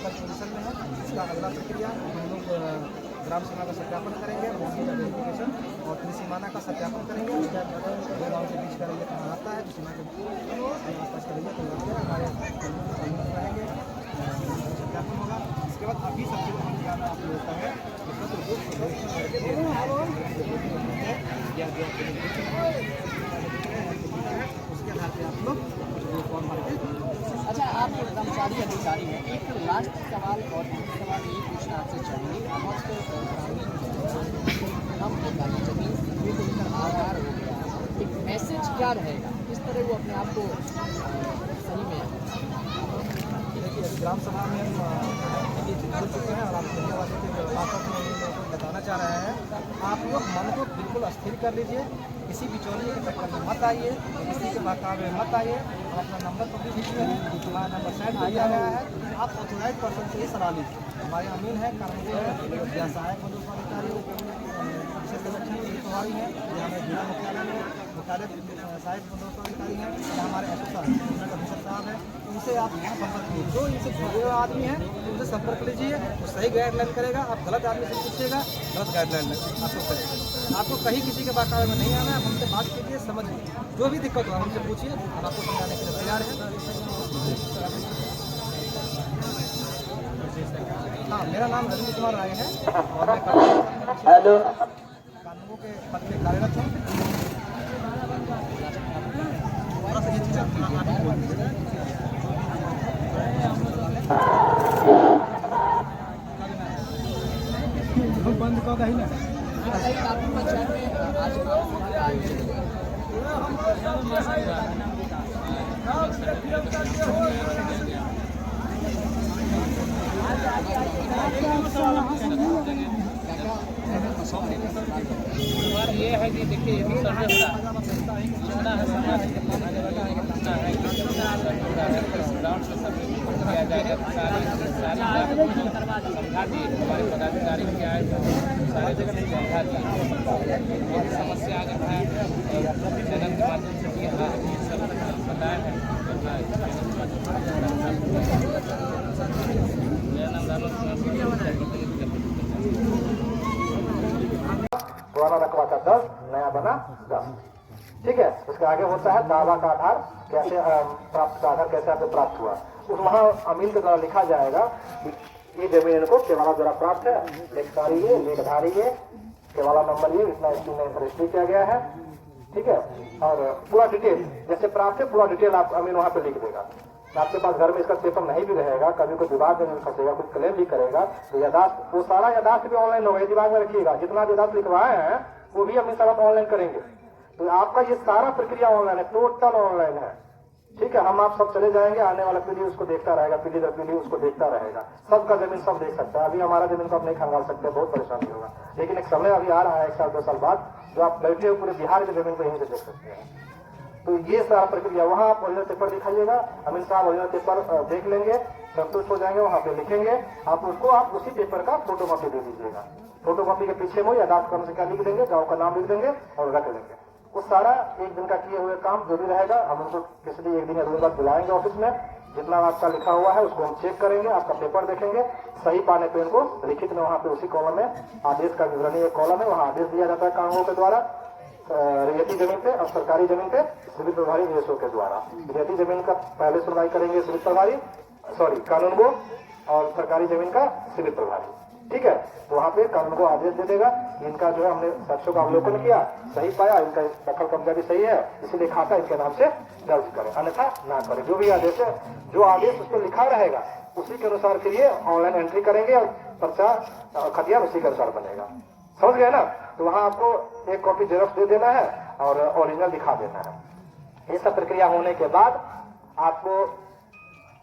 Position में है। इसका अगला प्रक्रिया हम लोग ग्राम सीमा का सत्यापन करेंगे, वेरिफिकेशन और त्रिसीमाना का सत्यापन करेंगे। उसके बाद दो गाँव के बीच का रैया कहाँ आता है, सीमा के आसपास का रैया हमारे रहेंगे, सत्यापन होगा। इसके बाद अभी सबसे बड़ी बात आप होता है उसके आधार पर आप लोग फॉर्म भर के। अच्छा, आप कर्मचारी अधिकारी हैं, एक लास्ट सवाल और सवाल ये पूछना आपसे चाहेंगे, बहुत हम जमीन ये तो लेकर आधार हो गया, एक मैसेज क्या रहेगा, किस तरह वो अपने आप को सही में देखिए ग्राम सभा में हम जुड़ चुके हैं और आप धन्यवाद के वापस में बताना चाह रहे हैं। आप लोग मन को बिल्कुल अस्थिर कर लीजिए, किसी बिचौलिए के चक्कर में मत आइए, किसी के बहकावे में मत आइए। हम अपना नंबर तो भी लिखे हैं, हमारा नंबर साइड दिया गया है, आप ऑथोराइज पर्सन से ही सलाह लीजिए। हमारे अमीन है, कानूनी है, सहायक पदाधिकारी प्रभारी हैं, ये हमारे जिला मुख्यालय में मुख्यालय सहायक पदाधिकारी हैं, या हमारे एसओ साहब हैं, उनसे आप संपर्क कीजिए। जो इनसे जुड़े आदमी हैं उनसे संपर्क लीजिए, वो सही गाइडलाइन करेगा। आप गलत आदमी से पूछिएगा, गलत गाइडलाइन आपको करेगा। आपको कहीं किसी के बहकावे में नहीं आना है, हमसे बात कीजिए, समझिए, जो भी दिक्कत हो हमसे पूछिए, हम आपको समझाने के लिए तैयार हैं। हाँ, मेरा नाम रजनी कुमार राय है और मैं कानूनों के पद में कार्यरत हूँ। बंद कर ही ना ये है कि देखिए ये सर्वे हो रहा है, जितना है समाज के बनाने वाला है ग्राउंड से सर्वे किया जाएगा। सारी समझा दिए हमारे पदाधिकारी क्या है, सारे जगह समझा दिए समस्या अगर है चैनल के माध्यम से किया है, सब बताया है। मेरा नाम रावत पुराना रकबा का 10, नया बना 10। ठीक है, उसके आगे होता है दावा का आधार कैसे प्राप्त का आधार कैसे आपको प्राप्त हुआ। उस वहाँ अमीन के द्वारा लिखा जाएगा कि ये जमीन इनको केवाला द्वारा प्राप्त है, लेखधारी ये, लेखधारी ये, केवाला नंबर ये, इतना इसमें रजिस्ट्री किया गया है। ठीक है, और पूरा डिटेल जैसे प्राप्त है पूरा डिटेल आप अमीन वहाँ पे लिख देगा। आपके पास घर में इसका पेपर नहीं भी रहेगा, कभी कोई विवाद में फंसेगा, कुछ क्लेम भी करेगा तो यादाश्त, वो सारा यादाश्त भी ऑनलाइन होगा। ये दिमाग में रखिएगा, जितना यादाश्त लिखवाए हैं वो भी अमीन साहब ऑनलाइन करेंगे। तो आपका ये सारा प्रक्रिया ऑनलाइन है, टोटल ऑनलाइन है। ठीक है, हम आप सब चले जाएंगे, आने वाला पीढ़ी उसको देखता रहेगा, पीढ़ी दर पीढ़ी उसको देखता रहेगा। सबका जमीन सब देख सकता है। अभी हमारा जमीन को आप नहीं खंगाल सकते, बहुत परेशानी होगा, लेकिन एक समय अभी आ रहा है 1 साल 2 साल बाद, जो आप बैठे हो पूरे बिहार की जमीन को यहीं से देख सकते हैं। तो ये सारा प्रक्रिया, वहाँ आप ओरिजिनल पेपर दिखाइएगा, अमीन साहब ओरिजिनल पेपर देख लेंगे, संतुष्ट हो जाएंगे, वहाँ पे लिखेंगे, आप उसको आप उसी पेपर का फोटोकॉपी दे दीजिएगा। फोटोकॉपी के पीछे में यादाश्त क्रम से क्या लिख देंगे, गाँव का नाम लिख देंगे और रख देंगे। वो सारा एक दिन का किए हुए काम जो भी रहेगा, हम उनको किसी दिन 1 दिन या 2 दिन बाद बुलाएंगे ऑफिस में, जितना आपका लिखा हुआ है उसको हम चेक करेंगे, आपका पेपर देखेंगे, सही पाने पे इनको लिखित में वहाँ पे उसी कॉलम में आदेश का विवरणी एक कॉलम है, वहाँ आदेश दिया जाता है कानूनों के द्वारा, रियायती जमीन पे और सरकारी जमीन पे सिविल प्रभारी निवेशों के द्वारा। रियायती जमीन का पहले सुनवाई करेंगे सिविल प्रभारी, कानून को, और सरकारी जमीन का सिविल प्रभारी। ठीक है, तो वहाँ पे कानून को आदेश दे देगा, इनका जो है हमने साक्ष्यों का अवलोकन किया, सही पाया, इनका दखल कब्जा भी सही है, इसीलिए खाता इनके नाम से दर्ज करें, अन्यथा ना करें। जो भी आदेश है, जो आदेश उस पर लिखा रहेगा उसी के अनुसार के लिए ऑनलाइन एंट्री करेंगे और पर्चा खतियान उसी के अनुसार बनेगा। समझ गए ना? तो वहाँ आपको एक कॉपी जेरॉक्स दे देना है और ओरिजिनल दिखा देना है। ये सब प्रक्रिया होने के बाद आपको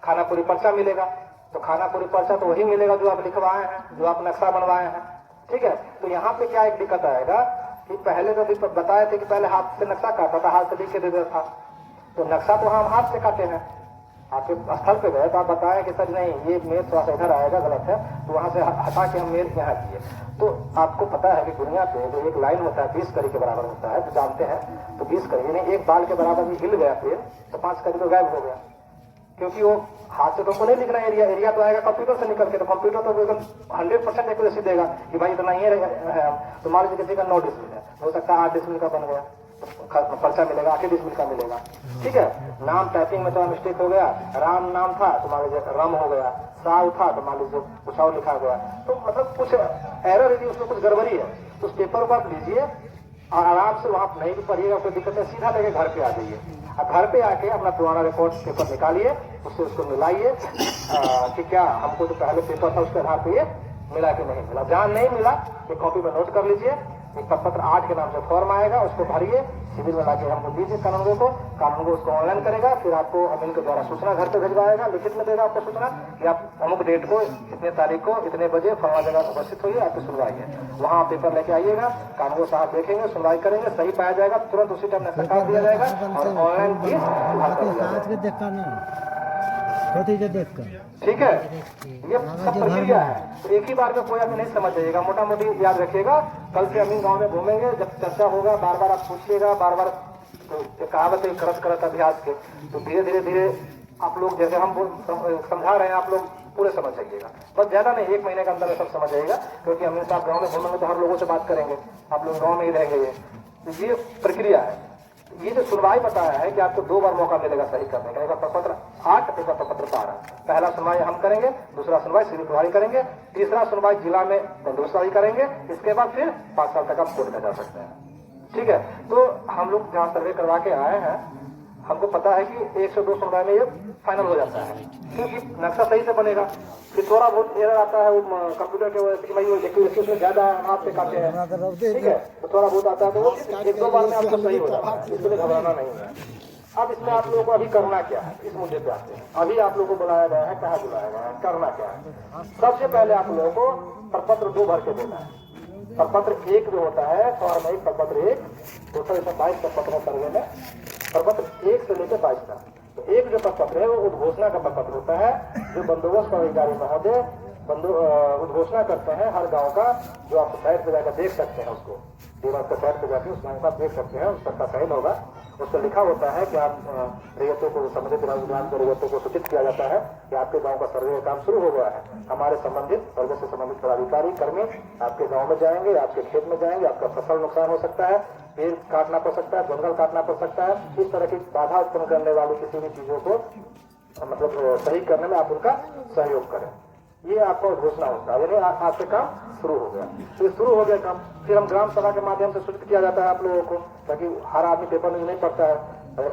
खानापुरी पर्चा मिलेगा। तो खानापुरी पर्चा तो वही मिलेगा जो आप लिखवाए हैं, जो आप नक्शा बनवाए हैं। ठीक है, तो यहाँ पे क्या एक दिक्कत आएगा कि पहले तो भी बताए थे कि पहले हाथ से नक्शा काटा था, हाथ से लिख के दे देता था। तो नक्शा तो हम हाथ से काटे हैं, आपके स्थल पे गए तो आप बताए कि सर नहीं ये मेर थोड़ा सा इधर आएगा, गलत है, तो वहां से हटा के हम मेर यहाँ किए। तो आपको पता है कि दुनिया पे जो एक लाइन होता है 20 कड़ी के बराबर होता है, तो जानते हैं, तो 20 कड़ी यानी एक बाल के बराबर भी हिल गया पेड़ तो 5 कड़ी तो गायब हो गया। क्योंकि वो हाथ से तो हमको नहीं लिखना एरिया, एरिया तो आएगा कंप्यूटर से निकल के, तो कंप्यूटर तो एकदम 100% एक्यूरेसी देगा कि भाई इतना ही है। तो मान लीजिए किसी का 9 डिसमिल है, हो सकता है 8 डिसमिल का बन गया, तो पर्चा मिलेगा 8 डिसमिल का मिलेगा। ठीक है, नाम टाइपिंग में थोड़ा मिस्टेक हो गया, राम नाम था तो मान लीजिए रम हो गया, साव था तो मान लीजिए कुछ और लिखा गया, तो मतलब कुछ एरर यदि उसमें कुछ गड़बड़ी है तो उस पेपर को आप लीजिए और आराम से वहां नहीं भी पढ़िएगा, कोई दिक्कत है, सीधा लेके घर पे आ जाइए। अब घर पे आके अपना पुराना रिकॉर्ड पेपर निकालिए, उससे उसको मिलाइए कि क्या हमको जो पहले पेपर था उसके आधार पे ये मिला कि नहीं मिला। जहां नहीं मिला एक कॉपी में नोट कर लीजिए, एक पत्र 8 के नाम से फॉर्म आएगा, उसको भरिए, शिविर में लाके हमको दीजिए कानूनगो को, कानूनगो उसको ऑनलाइन करेगा, फिर आपको अमीन के द्वारा सूचना घर पे भिजवाएगा, लिखित में देगा आपको सूचना कि आप अमुक डेट को इतने तारीख को इतने बजे फलना जगह उपस्थित होइए, आपकी सुनवाई है। वहाँ पेपर लेके आइएगा, कानूनगो साहब देखेंगे, सुनवाई करेंगे, सही पाया जाएगा तुरंत उसी टाइम नकार दिया जाएगा और ऑनलाइन फीस सुधार कर दिया जाएगा। ठीक है, ये सब प्रक्रिया है, तो एक ही बार में कोई आदमी नहीं समझ जाइएगा, मोटा मोटी याद रखिएगा। कल से अमीन गांव में घूमेंगे, जब चर्चा होगा बार बार आप पूछिएगा, बार बार तो कहावत है करत करत अभ्यास के, तो धीरे धीरे आप लोग जैसे हम समझा रहे हैं आप लोग पूरे समझ जाइएगा। बस ज्यादा नहीं, 1 महीने के अंदर में सब समझ जाइएगा, क्योंकि अमीन साहब गाँव में घूमेंगे तो हर लोगों से बात करेंगे, आप लोग गाँव में ही रहेंगे। ये प्रक्रिया है। ये जो सुनवाई बताया है कि आपको 2 बार मौका मिलेगा सही करने का, एक बार प्रपत्र 8, एक बार प्रपत्र 12। पहला सुनवाई हम करेंगे, दूसरा सुनवाई सिविल प्रभारी करेंगे, तीसरा सुनवाई जिला में बंदोबस्ती करेंगे, इसके बाद फिर 5 साल तक आप कोर्ट में जा सकते हैं। ठीक है, तो हम लोग जहाँ सर्वे करवा के आए हैं, हमको पता है कि 1 से 2 सुनवाई में ये फाइनल हो जाता है, क्योंकि नक्शा सही से बनेगा। फिर थोड़ा बहुत एरर आता है वो कंप्यूटर के वजह से कि भाई वो एक्यूरेसी उसमें ज्यादा हाथ से काटे हैं, ठीक है, तो थोड़ा बहुत आता है, तो वो 1-2 बार में आपको सही हो जाता है, इसके लिए घबराना नहीं है। अब इसमें आप लोगों को अभी करना क्या है, इस मुद्दे पे आते हैं। अभी आप लोगों को बुलाया गया है, कहाँ बुलाया गया है, करना क्या है। सबसे पहले आप लोगों को प्रपत्र 2 भर के देना है। प्रपत्र 1 जो होता है फॉर्म 1 प्रपत्र 1, टोटल इसमें 22 प्रपत्र सर्वे में, प्रपत्र 1 से लेकर 22 तक। तो 1 जो प्रपत्र है वो उद्घोषणा का प्रपत्र होता है, जो बंदोबस्त अधिकारी महोदय उद्घोषणा करते हैं हर गांव का, जो आप साइट पे जाकर देख सकते हैं, उसको दीवार पर साइट पे जाकर उस गांव का देख सकते हैं, उस पर का साइन होगा, उस पर लिखा होता है कि आप रैयतों को, संबंधित ग्राम के रैयतों को सूचित किया जाता है कि आपके गांव का सर्वे का काम शुरू हो गया है। हमारे संबंधित सर्वे से संबंधित पदाधिकारी कर्मी आपके गांव में जाएंगे, आपके खेत में जाएंगे, आपका फसल नुकसान हो सकता है, पेड़ काटना पड़ सकता है, जंगल काटना पड़ सकता है, इस तरह की बाधा उत्पन्न करने वाली किसी भी चीजों को मतलब सही करने में आप उनका सहयोग करें। ये आपका घोषणा होता है, यानी आज से काम शुरू हो गया। तो शुरू हो गया काम, फिर हम ग्राम सभा के माध्यम से सूचित किया जाता है आप लोगों को, ताकि हर आदमी पेपर न्यूज नहीं पढ़ता है।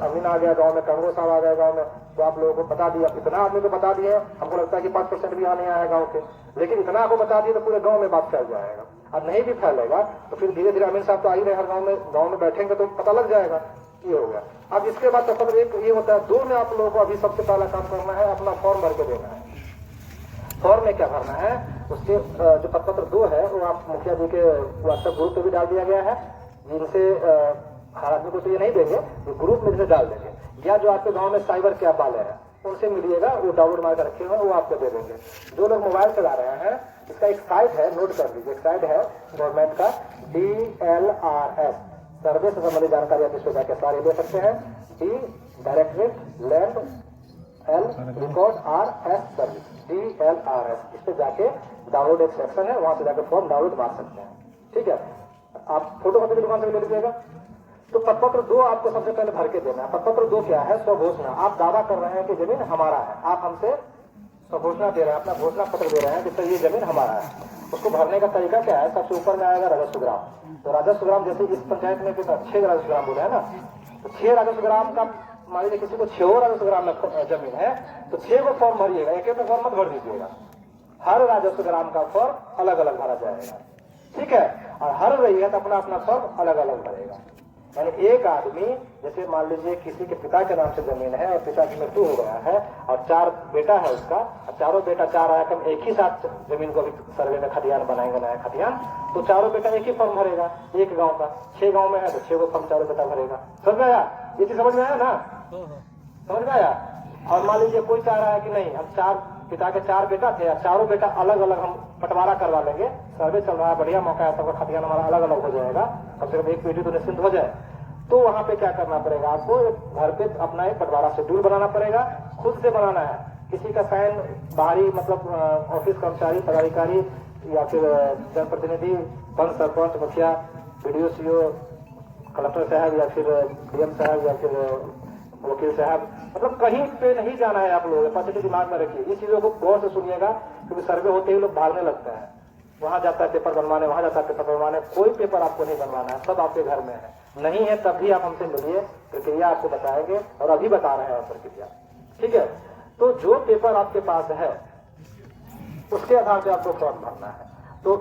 अमीन आ गया गांव में, कांग्रेस साहब आ गया गांव में, तो आप लोगों को बता दिया, इतना आदमी को बता दिए, हमको लगता है कि 5% भी यहाँ नहीं आया गाँव के, लेकिन इतना आपको बता दिए तो पूरे गाँव में बात फैल जाएगा। और नहीं भी फैलेगा तो फिर धीरे धीरे अमीन साहब तो आ ही रहे हर गाँव में बैठेंगे तो पता लग जाएगा। ये हो गया। अब इसके बाद प्रपत्र 1 ये होता है। 2 में आप लोगों को अभी सबसे पहला काम करना है, अपना फॉर्म भर के देना है। फॉर्म में क्या भरना है, उसके जो प्रपत्र 2 है वो आप मुखिया जी के व्हाट्सएप ग्रुप पे भी डाल दिया गया है, जिनसे हर आदमी को तो ये नहीं देंगे, जो ग्रुप में से डाल देंगे, या जो आपके गांव में साइबर कैब वाले हैं उनसे मिलिएगा, वो डाउनलोड मार कर रखे हुए हैं, वो आपको दे देंगे। जो लोग मोबाइल चला रहे हैं, इसका एक साइट है, नोट कर लीजिए, एक साइट है गवर्नमेंट का DLRS, सर्वे से संबंधित जानकारी आप इसको जाकर सारे ले सकते हैं। D directorate land L record RS service, DLRS, इस पे जाके डाउनलोड एक सेक्शन है, वहां से जाकर फॉर्म डाउनलोड मार सकते हैं। ठीक है, आप फोटो कॉपी की दुकान से ले लीजिएगा। तो प्रपत्र 2 आपको सबसे पहले भर के देना है। प्रपत्र 2 क्या है, स्वघोषणा। आप दावा कर रहे हैं कि जमीन हमारा है, आप हमसे स्वघोषणा दे रहे हैं, अपना घोषणा पत्र दे रहे हैं कि सर ये जमीन हमारा है। उसको भरने का तरीका क्या है, सबसे ऊपर में आएगा राजस्व ग्राम। तो राजस्व ग्राम जैसे इस पंचायत में कितना 6 राजस्व ग्राम बोले है ना, तो 6 राजस्व ग्राम का मान लीजिए किसी को 6 राजस्व ग्राम में जमीन है, तो 6 को फॉर्म भरिएगा, एक एक फॉर्म मत भर दीजिएगा। हर राजस्व ग्राम का फॉर्म अलग अलग भरा जाएगा। ठीक है, और हर रैयत अपना अपना फॉर्म अलग अलग भरेगा। यानी एक आदमी, जैसे मान लीजिए किसी के पिता के नाम से जमीन है और पिता की मृत्यु हो गया है और 4 बेटा है उसका, चारों बेटा 4 आइटम एक ही साथ जमीन को अभी सर्वे में खतियान बनाएंगे, नया खतियान, तो चारों बेटा एक ही फॉर्म भरेगा। एक गांव का 6 गांव में है तो 6 को फॉर्म चारों बेटा भरेगा। समझ में आया? ये चीज समझ में आया ना? समझ में आया? और मान लीजिए कोई चाह रहा है कि नहीं, हम 4 पिता के 4 बेटा थे, चारों बेटा अलग अलग हम बंटवारा करवा लेंगे, सर्वे चल रहा है, बढ़िया मौका है, सबका खतियान हमारा अलग अलग हो जाएगा, कम से कम एक पीढ़ी तो निश्चिंत हो जाए। तो वहां पे क्या करना पड़ेगा आपको, घर पे अपना एक बंटवारा शेड्यूल बनाना पड़ेगा, खुद से बनाना है। किसी का साइन बाहरी मतलब ऑफिस कर्मचारी पदाधिकारी या फिर जनप्रतिनिधि, पंच सरपंच मुखिया बीडीओ सीओ कलेक्टर साहब या फिर डीएम साहब या फिर वकील साहब, मतलब कहीं पे नहीं जाना है आप लोगों के पास। दिमाग में रखिए, इस चीजों को गौर से सुनिएगा, क्योंकि सर्वे होते ही लोग भागने लगते हैं, वहां जाता है पेपर बनवाने, वहां जाता है पेपर बनवाने। कोई पेपर आपको नहीं बनवाना है, सब आपके घर में है। नहीं है तब भी आप हमसे मिलिए, प्रक्रिया आपको बताएंगे और अभी बता रहे हैं प्रक्रिया, ठीक है। तो जो पेपर आपके पास है उसके आधार पर आपको फॉर्म भरना है। तो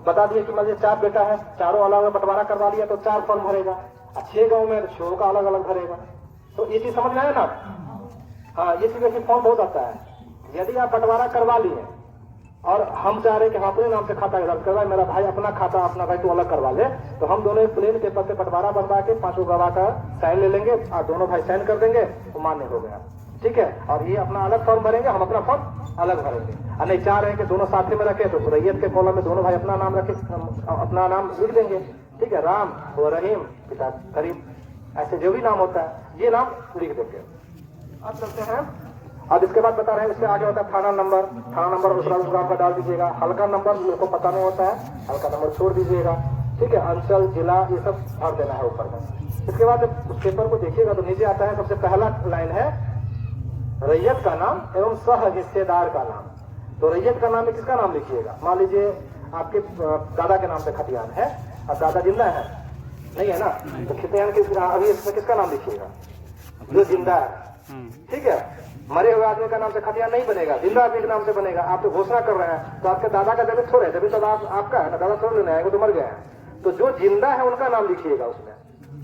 बता दिए कि मुझे 4 बेटा है, चारों अलग अलग बंटवारा करवा लिया तो 4 फॉर्म भरेगा। 6 गांव में 6 का अलग अलग भरेगा। तो ये चीज समझ में आया ना? हाँ, ये चीज ऐसी फॉर्म बहुत आता है। यदि आप बंटवारा करवा लिए और हम चाह रहे कि हम अपने नाम से खाता करवाए, मेरा भाई अपना खाता अपना भाई तो अलग करवा ले, तो हम दोनों एक प्लेन पेपर पे बंटवारा बनवा के 5 गवाह का साइन ले लेंगे और दोनों भाई साइन कर देंगे, तो मान्य हो गया, ठीक है। और ये अपना अलग फॉर्म भरेंगे, हम अपना फॉर्म अलग भरेंगे। और नहीं चाह रहे हैं कि दोनों साथ में रखे, तो रैयत के कॉलम में दोनों भाई अपना नाम रखे, अपना नाम लिख देंगे, ठीक है। राम और रहीम, पिता करीम, ऐसे जो भी नाम होता है ये नाम लिख देंगे। अब चलते हैं, अब इसके बाद बता रहे हैं, इसके आगे होता है थाना नंबर उस गांव का डाल दीजिएगा। हल्का नंबर मेरे को पता नहीं होता है, हल्का नंबर छोड़ दीजिएगा, ठीक है। अंचल जिला ये सब भर देना है ऊपर में। इसके बाद उस पेपर को देखिएगा तो नीचे आता है, सबसे पहला लाइन है रैयत का नाम एवं सह हिस्सेदार का नाम। तो रैयत का नाम में किसका नाम लिखिएगा? मान लीजिए आपके दादा के नाम से खतियान है और दादा जिंदा है, नहीं है ना, तो खतियान अभी इसमें किसका नाम लिखिएगा? जो जिंदा है, ठीक है। मरे हुए आदमी का नाम से खतियान नहीं बनेगा, जिंदा आदमी के नाम से बनेगा। आप तो घोषणा कर रहे हैं, तो आपके दादा का जमीन थोड़े, जमीन तो आपका है ना, दादा थोड़ा लेने आएगा, तो मर गए हैं। तो जो जिंदा है उनका नाम लिखिएगा उसमें,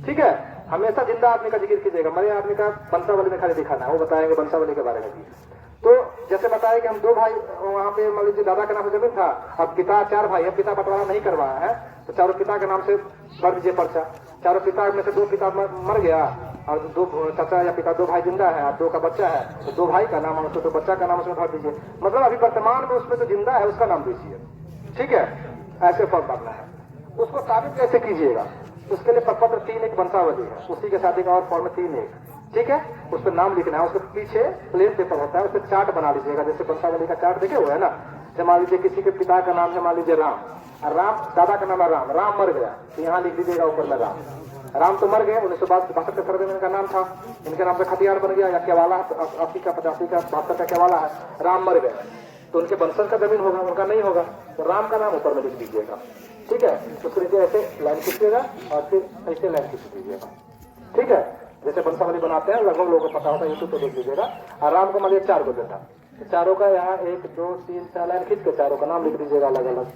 ठीक है। हमेशा जिंदा आदमी का जिक्र कीजिएगा, मरे आदमी का वंशावली में खाली दिखाना है, वो बताएंगे वंशावली के बारे में भी। तो जैसे बताया कि हम 2 भाई वहाँ पे मान लीजिए दादा के नाम से जमीन था, अब पिता 4 भाई, अब पिता बंटवारा नहीं करवाया है, तो चारों पिता के नाम से भर दीजिए पर्चा। चारों पिता में से 2 पिता मर गया और 2 चाचा या पिता 2 भाई जिंदा है और 2 का बच्चा है, तो 2 भाई का नाम उसको, तो बच्चा का नाम उसमें भर दीजिए। मतलब अभी वर्तमान में उसमें जो जिंदा है उसका नाम दीजिए, ठीक है। ऐसे फॉर्म भरना है। उसको साबित कैसे कीजिएगा? उसके लिए प्रपत्र 3 एक वंशावली है, उसी के साथ एक और फॉर्म 3 एक, ठीक है। उस पर नाम लिखना है, उसके पीछे प्लेन पेपर होता है, उस पर चार्ट बना लीजिएगा, जैसे वंशावली का चार्ट देखे हुए है ना। मान लीजिए किसी के पिता का नाम है मान लीजिए राम, और राम दादा का नाम है राम मर गया, तो यहाँ लिख दीजिएगा ऊपर में राम तो मर गए, 1962 के सर्वे में इनका नाम था, इनके नाम से खतियान बन गया, या केवाला 80 का 85 का 72 का केवाला है, राम मर गए, तो उनके वंशज का जमीन होगा, उनका नहीं होगा, तो राम का नाम ऊपर में लिख दीजिएगा, ठीक है। उसको नीचे ऐसे लाइन खींचिएगा और फिर ऐसे लाइन खींच दीजिएगा, ठीक है। जैसे वंशावली बनाते हैं, लगभग लोगों को पता होता है, यूट्यूब पे देख लीजिएगा। और राम को मान लीजिए 4 को बेटा, तो चारों का यहाँ 1 2 3 4 लाइन खींच के चारों का नाम लिख दीजिएगा अलग अलग,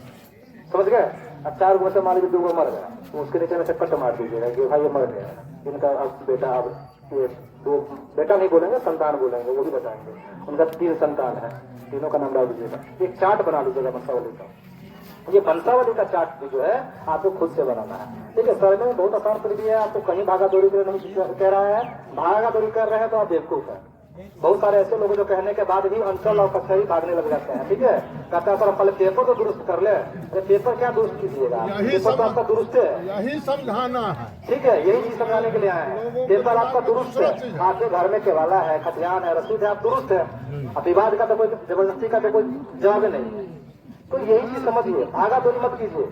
समझ गए। अब 4 में से मान लीजिए 2 मर गया, तो उसके नीचे में से कट मार दीजिएगा कि भाई ये मर गया, इनका अब बेटा, अब ये 2 बेटा नहीं बोलेंगे, संतान बोलेंगे, वो भी बताएंगे। उनका 3 संतान है, तीनों का नाम डाल दीजिएगा। एक चार्ट बना लीजिएगा वंशावली का। ये वंशावली का चार्ट भी जो है आपको खुद से बनाना है, ठीक है। सर्वे में बहुत आसान प्रक्रिया है, आपको कहीं भागा दौड़ी नहीं कह रहा है। भागा दौड़ी कर रहे हैं तो आप बेवकूफ है। बहुत सारे ऐसे लोग जो कहने के बाद भी अंचल और कचहरी भागने लग जाते हैं, ठीक है। कहता है सर हम पहले पेपर तो दुरुस्त कर ले। अरे पेपर क्या दुरुस्त कीजिएगा, पेपर तो आपका दुरुस्त है, यही समझाना है, ठीक है। यही चीज समझाने के लिए आए हैं। पेपर आपका दुरुस्त है, आपके घर में केवाला है, खतियान है, रसीद है, आप दुरुस्त है। अब विवाद का तो कोई जबरदस्ती का तो कोई जवाब नहीं है। तो यही चीज समझिए, भागा दौड़ी मत कीजिए,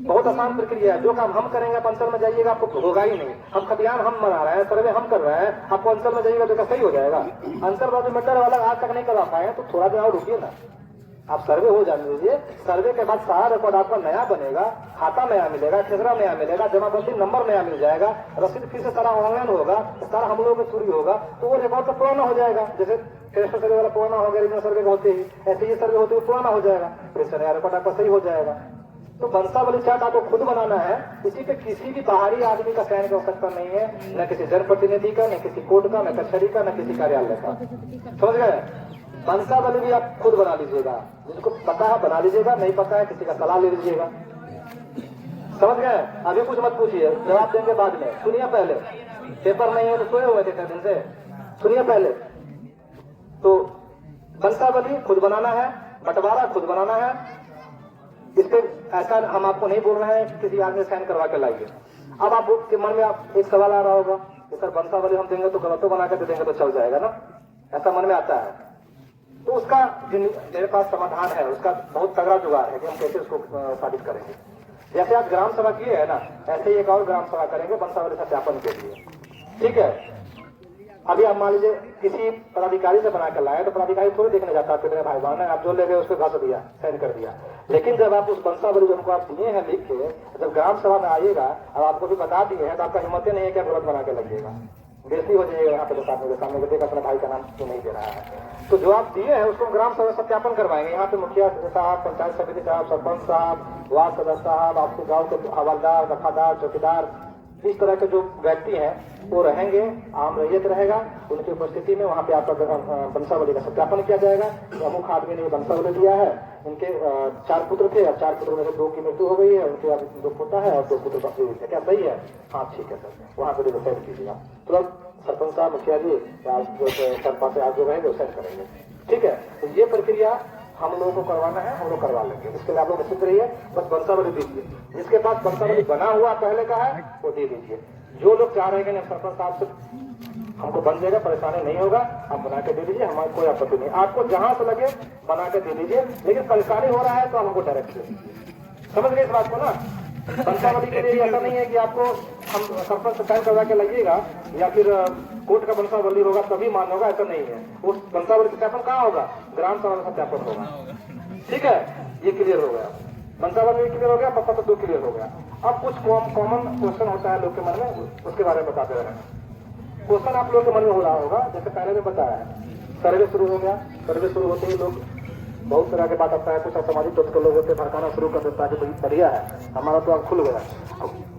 बहुत आसान प्रक्रिया है। जो काम हम करेंगे आप अंचल में जाइएगा, आपको होगा ही नहीं। हम खतियान हम मना रहे हैं, सर्वे हम कर रहे हैं, आपको अंचल में जाइएगा तो क्या सही हो जाएगा? अंचल बाजू मीटर वाला आज तक नहीं करा पाए, तो थोड़ा देर और रुकिए ना, आप सर्वे हो जाने दीजिए। सर्वे के बाद सारा रिकॉर्ड आपका नया बनेगा, खाता नया मिलेगा, खेसरा नया मिलेगा, जमाबंदी नंबर नया मिल जाएगा, रसीद फिर से सारा ऑनलाइन होगा, सारा हम लोगों में चोरी होगा, तो वो रिकॉर्ड तो पुराना हो जाएगा। जैसे कैरेक्टर सर्वे वाला पुराना हो गया, रीजनल सर्वे होते ही, ऐसे ये सर्वे होते हुए पुराना हो जाएगा, फिर से नया रिकॉर्ड आपका सही हो जाएगा। तो वंशावली चार्ट आपको खुद बनाना है, इसी पे किसी भी बाहरी आदमी का साइन की आवश्यकता नहीं है, न किसी जनप्रतिनिधि का, न किसी कोर्ट का, न कचहरी का, न किसी कार्यालय का, समझ गए। वंशावली भी आप खुद बना लीजिएगा, जिसको पता है बना लीजिएगा, नहीं पता है किसी का सलाह ले लीजिएगा, समझ गए। अभी कुछ मत पूछिए, जवाब देंगे बाद में। सुनिए पहले, पेपर नहीं है तो सोए हुए थे दिन से, सुनिए पहले। तो वंशावली खुद बनाना है, बंटवारा खुद बनाना है। इसके ऐसा हम आपको नहीं बोल रहे हैं कि किसी आदमी साइन करवा के लाइए, अब आपके मन में आप एक सवाल आ रहा होगा कि सर वंशावली हम देंगे तो गलतों बना के दे देंगे तो चल जाएगा ना, ऐसा मन में आता है। तो उसका मेरे पास समाधान है, उसका बहुत तगड़ा जुगाड़ है कि हम कैसे उसको साबित करेंगे। जैसे आज ग्राम सभा किए है ना, ऐसे ही एक और ग्राम सभा करेंगे वंशावली सत्यापन के लिए, ठीक है। अभी आप मान लीजिए किसी पदाधिकारी से बना कर लाए तो पदाधिकारी थोड़ी देखने जाता है, मेरे भाई बहन है, आप जो ले गए उसको घस दिया, साइन कर दिया। लेकिन जब आप उस वंशावली जो हमको आप दिए हैं लिख के, जब ग्राम सभा में आइएगा और आपको भी बता दिए हैं तो आपका हिम्मत नहीं है क्या गलत बना के लगिएगा, बेइज्जती हो जाएगा यहाँ पे लोग सामने को देखा अपने भाई का नाम क्यों नहीं दे रहा है। तो जो आप दिए हैं उसको ग्राम सभा सत्यापन करवाएंगे। यहाँ पे मुखिया साहब, पंचायत समिति साहब, सरपंच साहब, वार्ड सदस्य साहब, आपके गाँव के हवलदार, दफादार, चौकीदार, इस तरह के जो व्यक्ति हैं वो रहेंगे, आम रैयत रहेगा, उनकी उपस्थिति में वहाँ पे आपका वंशावली का सत्यापन किया जाएगा। अमुक आदमी ने वंशावली दिया है, इनके 4 पुत्र थे, अब 4 पुत्रों में से 2 की मृत्यु हो गई है, उनके अब 2 पोता है और 2 पुत्र बचे हुए थे, क्या सही है? हाँ ठीक है सर, वहाँ पे डिसाइड कीजिएगा। तुरंत सरपंच साहब, मुखिया जी या जो सरपंच आप जो रहेंगे वो सेट करेंगे, ठीक है। तो ये प्रक्रिया हम लोगों को करवाना है, हम लोग करवा लेंगे। इसके लिए आप लोग निश्चित रहिए, बस वंशावली दीजिए। जिसके पास वंशावली बना हुआ पहले का है वो दे दीजिए। जो लोग चाह रहे हैं कि सरपंच साहब से हमको बन जाएगा, परेशानी नहीं होगा, आप बना के दे दीजिए, हमारे कोई आपत्ति नहीं। आपको जहां से लगे बना के दे दीजिए, लेकिन परेशानी हो रहा है तो आप हमको डायरेक्ट दे दीजिए। समझ गए इस बात को ना? वंशावली के लिए ऐसा नहीं है कि आपको हम सरपंच से साइन करवा के लगिएगा या फिर कोर्ट का वंशावली होगा तभी मान होगा, ऐसा नहीं है। उस वंशावली सत्यापन कहाँ होगा? ग्राम सभा में सत्यापन होगा, ठीक है। ये क्लियर हो गया, वंशावली क्लियर हो गया, पता तो क्लियर हो गया। अब कुछ कॉमन क्वेश्चन होता है लोग के मन में, उसके बारे में बताते रहे। क्वेश्चन आप लोग के मन में हो रहा होगा, जैसे पहले में बताया है, सर्वे शुरू हो गया। सर्वे शुरू होते ही लोग बहुत तरह के बात आता है, कुछ सामाजिक तत्व के लोग होते भड़काना शुरू कर देता है कि बढ़िया है, हमारा तो अब खुल गया,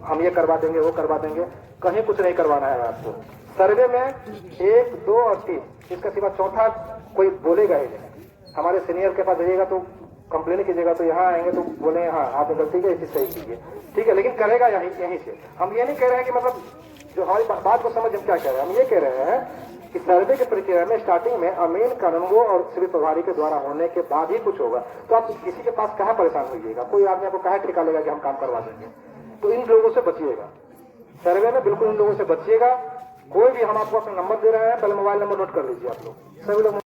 हम ये करवा देंगे, वो करवा देंगे। कहीं कुछ नहीं करवाना है आपको। सर्वे में 1, 2 और 3, इसका सिवा चौथा कोई बोलेगा ही नहीं। हमारे सीनियर के पास जाइएगा तो कंप्लेन कीजिएगा तो यहाँ आएंगे तो बोले हाँ आपने गलती की, इसी सही कीजिए, ठीक है। लेकिन करेगा यहीं से। हम ये नहीं कह रहे हैं कि मतलब जो हमारी बात को समझ हम क्या कह रहे हैं, हम ये कह रहे हैं कि सर्वे की प्रक्रिया में स्टार्टिंग में अमीन, कानूनगो और सिविल प्रभारी के द्वारा होने के बाद ही कुछ होगा। तो आप किसी के पास कहाँ परेशान होइएगा, कोई आदमी आपको कहाँ ठेका लेगा कि हम काम करवा देंगे। तो इन लोगों से बचिएगा, सर्वे में बिल्कुल इन लोगों से बचिएगा। कोई भी, हम आपको अपना नंबर दे रहे हैं, पहले मोबाइल नंबर नोट कर लीजिए आप लोग, सभी लोग